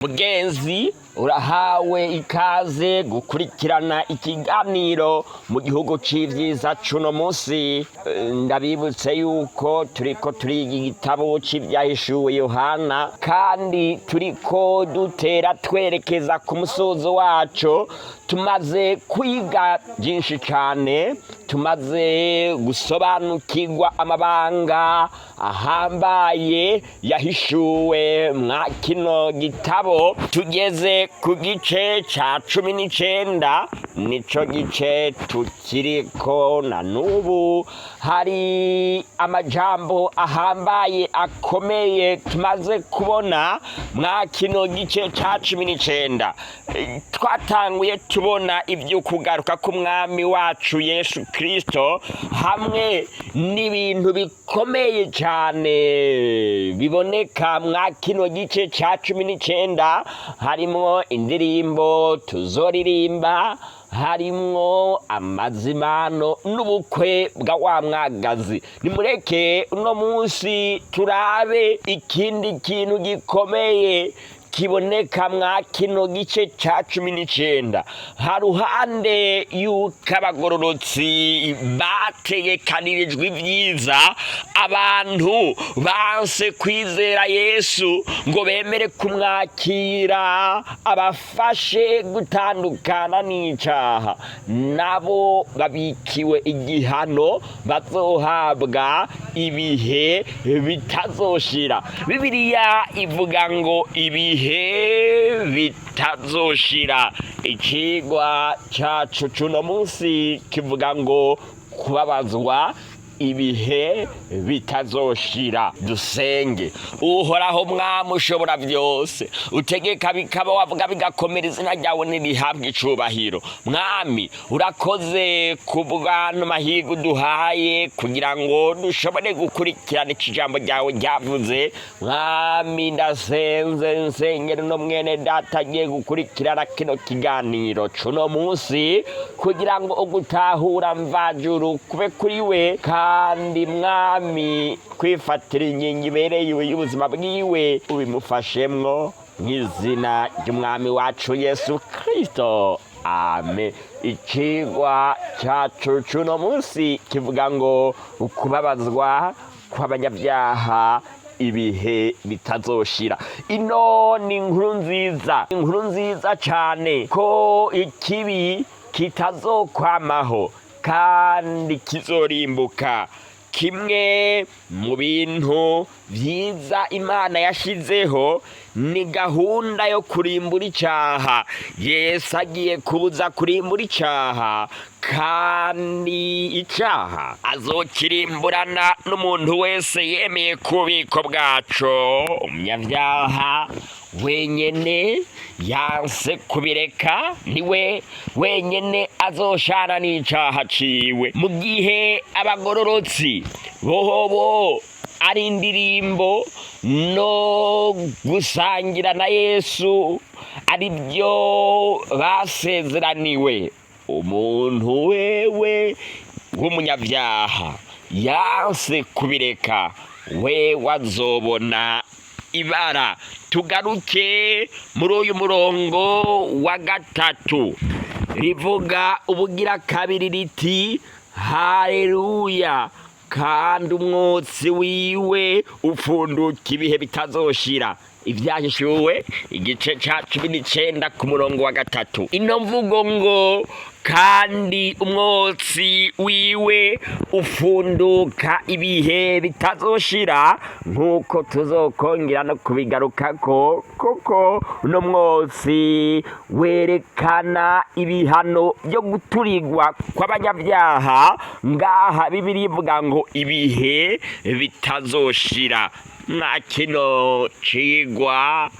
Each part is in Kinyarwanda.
Mugenzi urahawe ikaze gukurikirana ikiganiro mu gihugu c'ivyiza cuno musi. Ndabibutse yuko turiko turiga igitabo c'ivyahishuwe Yohana, kandi turiko dutera twerekeza ku musozo waco. Tumaze kwiga vyinshi cane, tumaze gusobanukirwa amabanga ahambaye yahishuwe mwa kino gitabo. Tugeze ku gice ca 19, nico gice tukiriko na n'ubu. Hari amajambo ahambaye akomeye tumaze kubona mwa kino gice ca 19. Twatanguye tubona ivy'ukugaruka k'umwami wacu Yesu Kristo, hamwe n'ibintu bikomeye cane biboneka mwa kino gice ca 19. Harimwo indirimbo tuzoririmba, harimwo amazimano n'ubukwe bwa wa mwagazi. Nimureke uno musi turabe ikindi kintu gikomeye kiboneka mwa kino gice ca 19. Haruhande yuko abagororotsi bategekanirijwe ivyiza, abantu banse kwizera Yesu ngo bemere kumwakira abafashe gutandukana n'icaha, nabo babikiwe igihano bazohabwa ibihe bitazoshira. Bibiliya ivuga ngo ibihe bitazoshira. Icigwa cacu cuno musi kivuga ngo kubabazwa ibihe bitazoshira. Dusenge. Uhoraho Mwami ushobora vyose, utegeka bikaba, wavuga bigakomera, izina ryawe nirihabwe icubahiro. Mwami urakoze kubw'ano mahirwe uduhaye kugira ngo dushobore gukurikirana ijambo ryawe ryavuze. Mwami ndasenze nsengera no mwene data agiye gukurikirana kino kiganiro cuno musi, kugira ngo ugutahura mvajuru kube kuri we, kandi Mwami kwifatira ingingo ibereye y'ubuzima bwiwe ubimufashemwo, mw'izina ry'umwami wacu Yesu Kristo, amen. Icigwa cacu cuno musi kivuga ngo ukubabazwa kw'abanyabyaha ibihe bitazoshira. Ino ni inkuru nziza cane ko ikibi kitazokwamaho kandi kizorimbuka. Kimwe mu bintu vyiza Imana yashizeho ni gahunda yo kurimbura icaha. Yesu agiye kubuza kurimbura icaha, kandi icaha azokirimburana n'umuntu wese yemeye kubiko bwaco. Umunyavyaha wenyene yanse kubireka niwe wenyene azoshana n'icaha ciwe, mu gihe abagororotsi bobo ari indirimbo no gusangira na Yesu ari byo basezeraniwe. Umuntu wewe w'umunyavyaha yanse kubireka, we wazobona ibara. Tugaruke muri uyu murongo wa 3 rivuga ubugira kabiri riti haleluya, kandi umwotsi wiwe ufunduka ibihe bitazoshira. Ivyahishuwe igice ca 19 ku murongo wa 3. Ino mvugo ngo kandi umwotsi wiwe ufunduka ibihe bitazoshira, nk'uko tuzokongera no kubigarukako, kuko uno mwotsi werekana ibihano byo guturigwa kw'abanyabyaha. Ngaha Bibiliya ivuga ngo ibihe bitazoshira. Mwa kino cigwa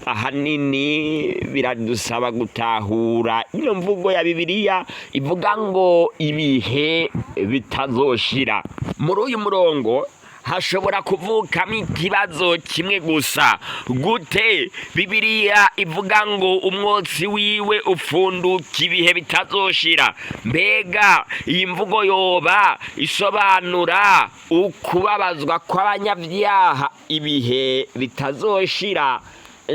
ahanini biradusaba gutahura ino mvugo ya Bibiliya ivuga ngo ibihe bitazoshira. Muri uyu murongo hashobora kuvukamo ikibazo kimwe gusa. Gute Bibiliya ivuga ngo umwotsi wiwe ufunduka ibihe bitazoshira? Mbega iyi mvugo yoba isobanura ukubabazwa kw'abanyabyaha ibihe bitazoshira?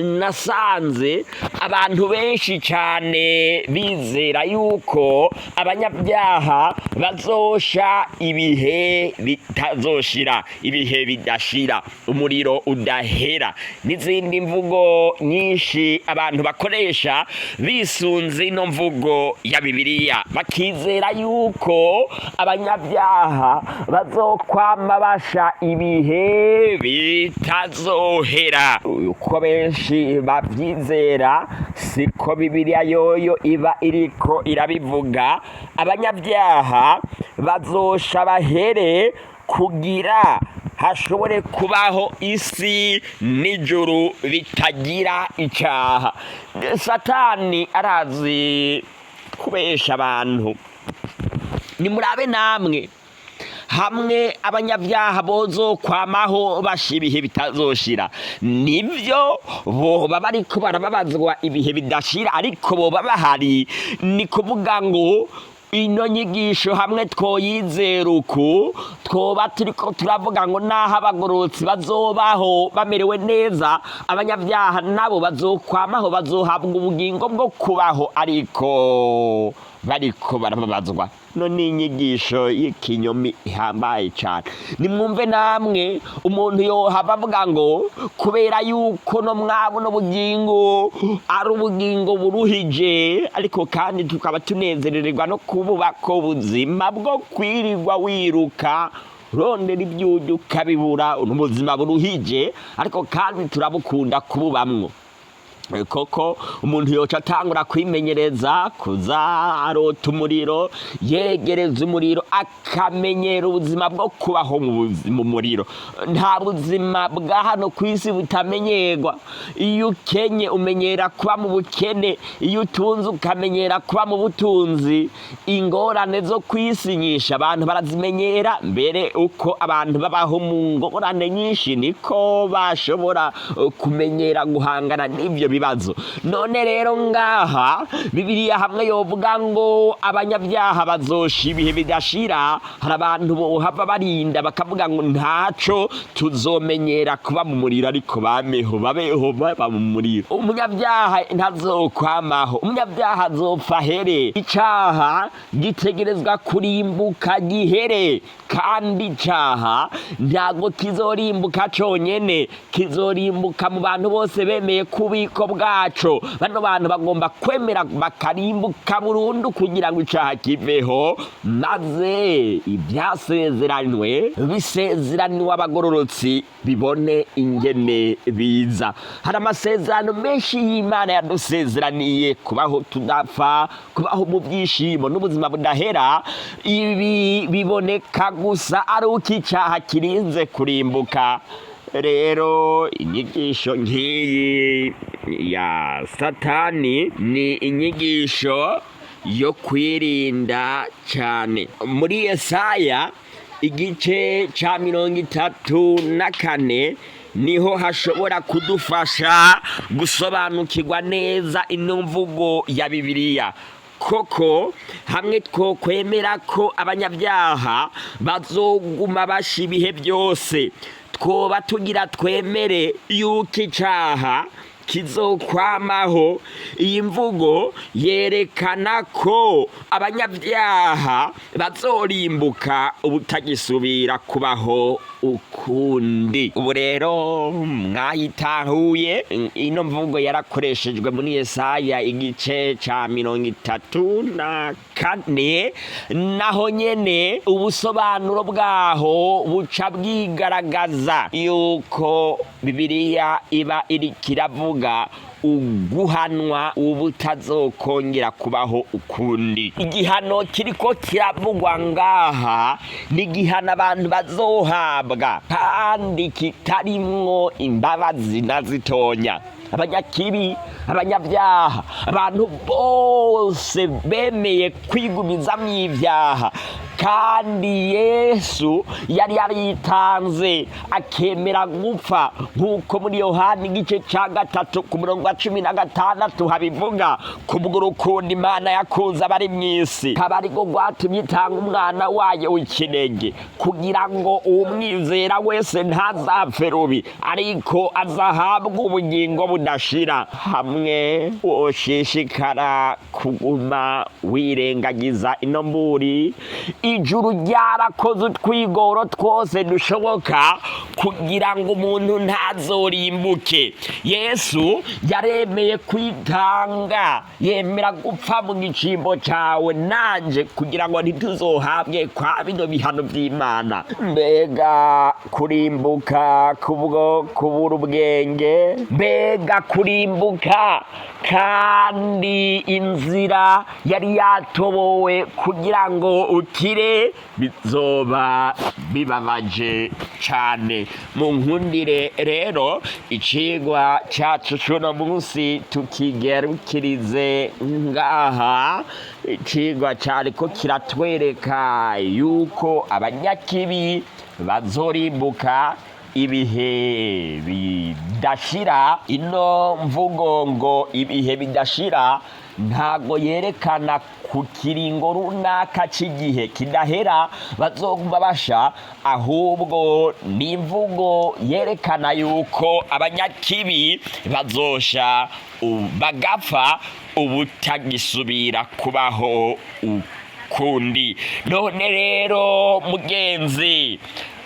nasanze abantu benshi cyane bizera yuko abanyabyaha bazosha ibihe bitazoshira, ibihe bidashira, umuriro udahera, n'izindi mvugo nyinshi abantu bakoresha bisunze ino mvugo ya Bibiliya, bakizera yuko abanyabyaha bazokwama basha ibihe bitazohera. Uko benshi bavyizera siko Bibiliya yoyo iba iriko irabivuga. Abanyabyaha bazosha bahere kugira hashobore kubaho isi n'ijuru bitagira icyaha. Satani arazi kubesha abantu. Nimurabe namwe, hamwe abanyabyaha bozokwamaho basha ibihe bitazoshira, nivyo boba bariko barababazwa ibihe bidashira, ariko boba bahari. Ni kuvuga ngo ino nyigisho hamwe twoyizera uku, twoba turiko turavuga ngo naho abagororotsi bazobaho bamerewe neza, abanyabyaha nabo bazokwamaho, bazohabwa ubugingo bwo kubaho, ariko bariko barababazwa. None inyigisho y'ikinyomi ihambaye cyane. Nimwumve namwe, umuntu yohava avuga ngo kubera yuko no mwabo no bugingo ari ubugingo buruhije, ariko kandi tukaba tunezererwa no kububako buzima bwo kwirirwa wiruka rondera ibyuju ukabibura, ubuzima buruhije, ariko kandi turabukunda kububamwo. Koko umuntu yoca atangura kwimenyereza kuza arota umuriro, yegereza umuriro, akamenyera ubuzima bwo kubaho mu muriro. Nta buzima bwa hano ku isi butamenyerwa. Iyo ukenye umenyera kuba mu bukene, iyo utunze ukamenyera kuba mu butunzi. Ingorane zo kwisinyisha abantu barazimenyera, mbere uko abantu babaho mu ngorane nyinshi niko bashobora kumenyera guhangana n'ibyo bibazo. None rero ngaha Bibiliya hamwe yovuga ngo abanyabyaha bazosha ibihe bidashira, hari abantu bohava barinda bakavuga ngo ntaco tuzomenyera kuba mu muriro, ariko babeho baba mu muriro. Umunyabyaha ntazokwamaho, umunyabyaha azopfa here. Icaha gitegerezwa kurimbuka gihere, kandi icaha ntago kizorimbuka conyene, kizorimbuka mu bantu bose bemeye kubiko bwaco. Bano bantu bagomba kwemera bakarimbuka burundu kugira ngo icaha kiveho, maze ibyasezeranywe bisezeraniwe abagororotsi bibone ingene biza. Hari amasezerano menshi y'Imana yadusezeraniye kubaho tudapfa, kubaho mu byishimo n'ubuzima budahera. Ibi biboneka gusa ari uko icaha kirinze kurimbuka. Rero inyigisho nk'iyi ya Satani ni inyigisho yo kwirinda cyane. Muri Yesaya igice ca 34 niho hashobora kudufasha gusobanukirwa neza ino mvugo ya Bibiliya. Koko hamwe twokwemera ko abanyabyaha bazoguma basha ibihe byose, twoba tugira twemere yuko icaha kizokwamaho. Iyi mvugo yerekana ko abanyabyaha bazorimbuka ubutagisubira kubaho ukundi. Ubu rero mwayitahuye, ino mvugo yarakoreshejwe muri Yesaya igice ca 34, naho nyene ubusobanuro bwaho buca bwigaragaza yuko Bibiliya iba iri kiravuga uguhanwa ubutazokongera kubaho ukundi. Igihano kiriko kiravugwa ngaha ni igihano abantu bazohabwa, kandi kitarimwo imbabazi na zitonya. Abanyakibi, abanyabyaha, abantu bose bemeye kwigumizamwo ibyaha, kandi Yesu yari yaritanze akemera gupfa nk'uko muri Yohani igice cya 3 ku murongo wa 16 habivuga kubw'urukundo Imana yakunze abari mu isi kaba ariko rwatumye itanga umwana wayo w'ikinege kugira ngo umwizera wese ntazapfe rubi ariko azahabwa ubugingo budashira. Hamwe woshishikara kuguma wirengagiza ino mburi, ijuru ryarakoze utwigoro twose dushoboka kugira ngo umuntu ntazorimbuke. Yesu yaremeye kwitanga, yemera gupfa mu gicimbo cyawe nanje kugira ngo ntituzohabwe kwa bino bihano by'Imana. Mbega kurimbuka kubwo kubura ubwenge, mbega kurimbuka kandi inzira yari yatobowe kugira ngo ukire, bizoba bibabaje cyane. Mu nkundire rero icigwa cyacu cy'uno munsi tukigerukirize ngaha. Icigwa cyariko kiratwereka yuko abanyakibi bazorimbuka ibihe bidashira. Ino mvugo ngo ibihe bidashira ntago yerekana ku kiringo runaka cy'igihe kidahera bazoguma basha, ahubwo ni imvugo yerekana yuko abanyakibi bazosha bagapfa ubutagisubira kubaho ukundi. None rero mugenzi,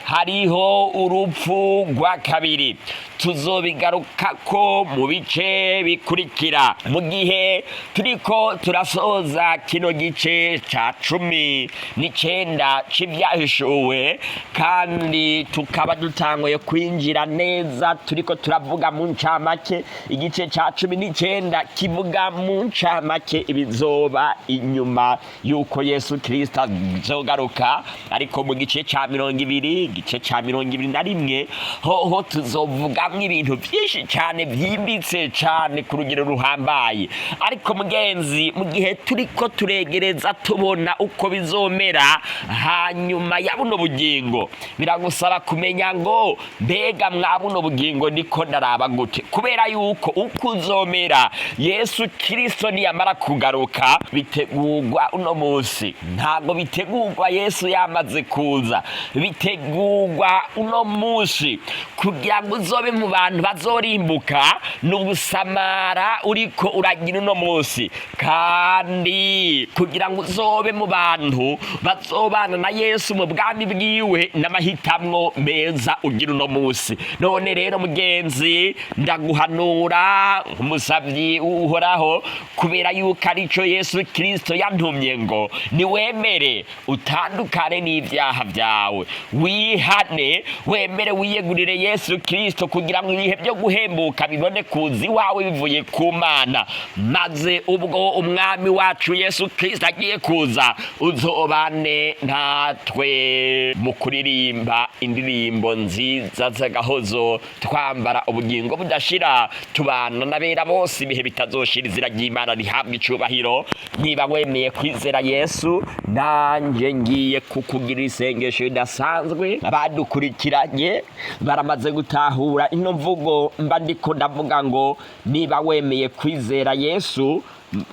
hariho urupfu rwa kabiri, tuzobigarukako mu bice bikurikira. Mu gihe turiko turasoza kino gice ca 19 c'ibyahishuwe kandi tukaba dutanguye kwinjira neza, turiko turavuga mu ncamake igice ca 19 kivuga mu ncamake ibizoba inyuma yuko Yesu Kristo azogaruka. Ariko mu gice ca 20 igice ca 21 hoho tuzovuga ibintu byinshi cyane byimbitse cyane ku rugero ruhambaye. Ariko mugenzi, mu gihe turiko turegereza tubona uko bizomera hanyuma ya buno bugingo, biragusaba kumenya ngo mbega mwa buno bugingo niko ndaraba gute, kubera yuko uko uzomera Yesu Kristo niyamara kugaruka bitegurwa uno munsi. Ntabwo bitegurwa Yesu yamaze kuza, bitegurwa uno munsi kugira ngo uzobe mu bantu bazorimbuka n'ubusamara uriko uragira uno munsi, kandi kugira ngo uzobe mu bantu bazobana na Yesu mu bwami bwiwe n'amahitamwo meza ugira uno munsi. None rero mugenzi, ndaguhanura umusavyi uhoraho, kubera yuko arico Yesu Kristo yantumye ngo niwemere utandukane n'ivyaha vyawe, wihane, wemere wiyegurire Yesu Kristo kugira ngo ibihe byo guhembuka bibone kuzi wawe bivuye ku Mana, maze ubwo umwami wacu Yesu Kristo agiye kuza uzobane natwe mu kuririmba indirimbo nziza z'agahozo, twambara ubugingo budashira, tubana n'abera bose ibihe bitazoshira. Izina ry'Imana rihabwa icubahiro. Niba wemeye kwizera Yesu, nanje ngiye kukugira isengesho ridasanzwe. Abadukurikiranye baramaze gutahura ino mvugo mba ndiko ndavuga ngo niba wemeye kwizera Yesu.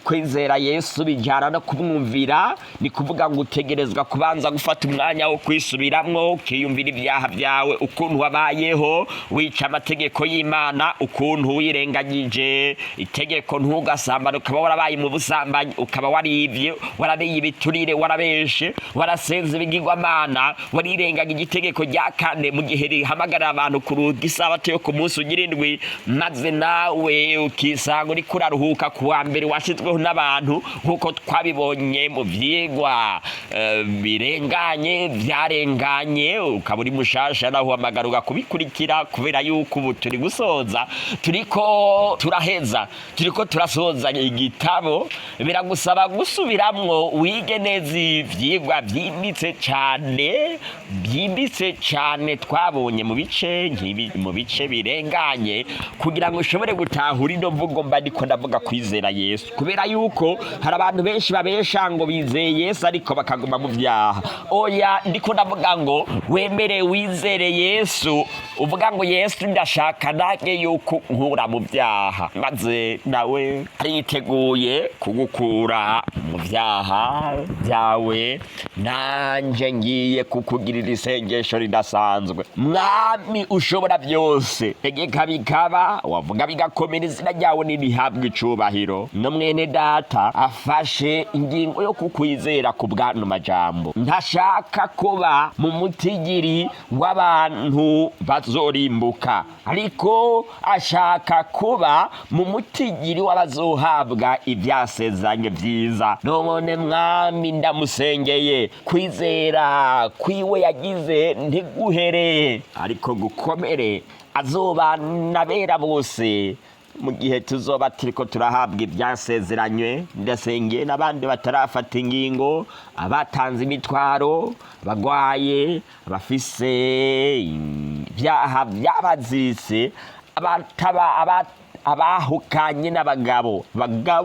Kwizera Yesu bijyana no kumwumvira, ni kuvuga ngo utegerezwa kubanza gufata umwanya wo kwisubiramwo, ukiyumvira ibyaha byawe, ukuntu wabayeho wica amategeko y'Imana, ukuntu wirengagije itegeko ntugasambane, ukaba warabaye mu busambanyi, ukaba warivye, warabeye ibiturire, warabeshe, warasenze ibigirwamana, warirengagije itegeko rya 4 mu gihe rihamagarira abantu kuruhuka isabato yo ku munsi ugira indwi, maze nawe ukisanga uriko uraruhuka ku wa mbere washyizweho n'abantu nk'uko twabibonye mu vyigwa birenganye vyarenganye. Ukaba uri mushasha naho uhamagaruka kubikurikira, kubera yuko ubu turi gusoza, turiko turaheza, turiko turasoza igitabo. Biragusaba gusubiramwo wige neza ivyigwa byimbitse cyane twabonye mu bice birenganye, kugira ngo ushobore gutahura ino mvugo mba ndiko ndavuga kwizera Yesu. kubera yuko hari abantu benshi babesha ngo bizeye Yesu ariko bakaguma mu byaha. Oya, ndiko ndavuga ngo wemere wizere Yesu, uvuga ngo Yesu ndashaka nange yuko nkura mu byaha, maze nawe ariteguye kugukura mu byaha byawe. Nanje ngiye kukugirira isengesho ridasanzwe. Mwami ushobora byose, tegeka bikaba, wavuga bigakomera, izina ryawe nirihabwa icubahiro. No mwene data afashe ingingo yo kukwizera ku bw'ano majambo. Ntashaka kuba mu mutigiri w'abantu bazorimbuka, ariko ashaka kuba mu mutigiri w'abazohabwa ibyasezeranye byiza. None Mwami ndamusengeye, kwizera kwiwe yagize ntiguhere ariko gukomere, azobana bera bose mu gihe tuzoba turiko turahabwa ibyasezeranywe. Ndasengeye n'abandi batarafata ingingo, abatanze imitwaro, bagwaye, abafise ibyaha byabaziritse, abahukanye n'abagabo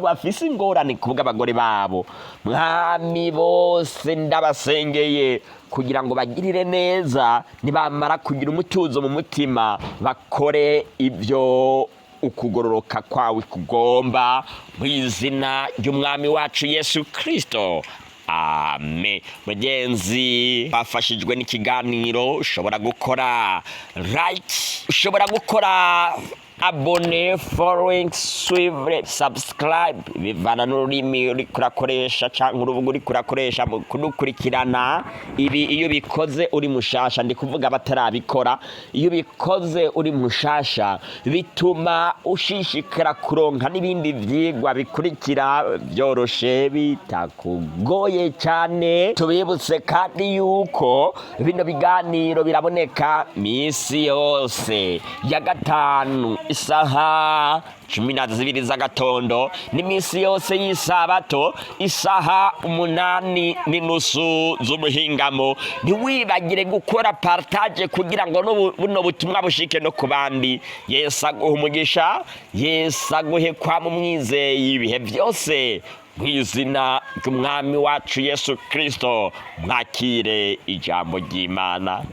bafise ingorane kuvuga abagore babo. Mwami bose ndabasengeye kugira ngo bagirire neza, nibamara kugira umutuzo mu mutima bakore ibyo ukugororoka kwawe kugomba, mu izina ry'umwami wacu Yesu Kristo. Amen. Mugenzi bafashijwe n'ikiganiro, ushobora gukora like, ushobora gukora abone, following, suivre, subscribe, bivana n'ururimi uri kurakoresha cyangwa urubuga uri kurakoresha mu kudukurikirana. Ibi iyo bikoze uri mushasha, ndi kuvuga batarabikora, iyo bikoze uri mushasha bituma ushishikara kuronka n'ibindi vyigwa bikurikira byoroshe bitakugoye cyane. Tubibutse kandi yuko bino biganiro biraboneka misi yose ya gatanu isaha 12 z'agatondo, n'imisi yose y'isabato isaha 8:30 z'umuhingamo. Ntiwibagire gukora partage kugira ngo buno butumwa bushike no ku bandi. Yesu aguhe umugisha, Yesu aguhe kwa mumwizeye ibihe byose, mu izina ry'umwami wacu Yesu Kristo. Mwakire ijambo ry'Imana.